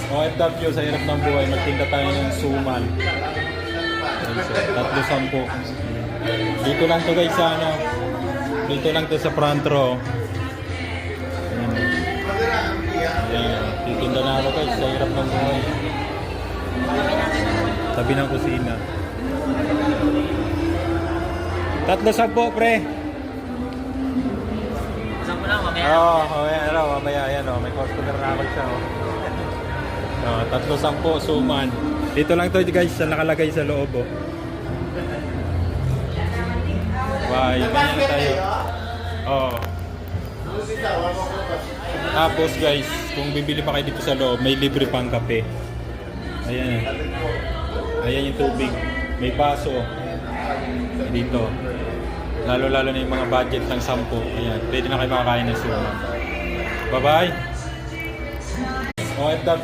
OFW sa hirap ng buhay, magtinda tayo ng suman. Tatlo 10. Dito lang to guys sa ano. Dito lang to sa front row. Ayan. Titinda na ako guys sa hirap ng buhay. Tabi ng kusina. Tatlo 10 pre. Saan mo lang, mamaya. Mamaya yan oh. May customer na ako siya oh. Tatlo 10 suman. Dito lang to guys, nakalagay sa loob oh. Wow, yun na tayo. Oh. Tapos guys, kung bibili pa kayo dito sa loob, may libre pang kape. Ayan. Ayan yung tubig. May baso dito. Lalo-lalo na yung mga budget ng 10. Ayan, pwede na kayo makakain ng suman. Bye-bye. OFW.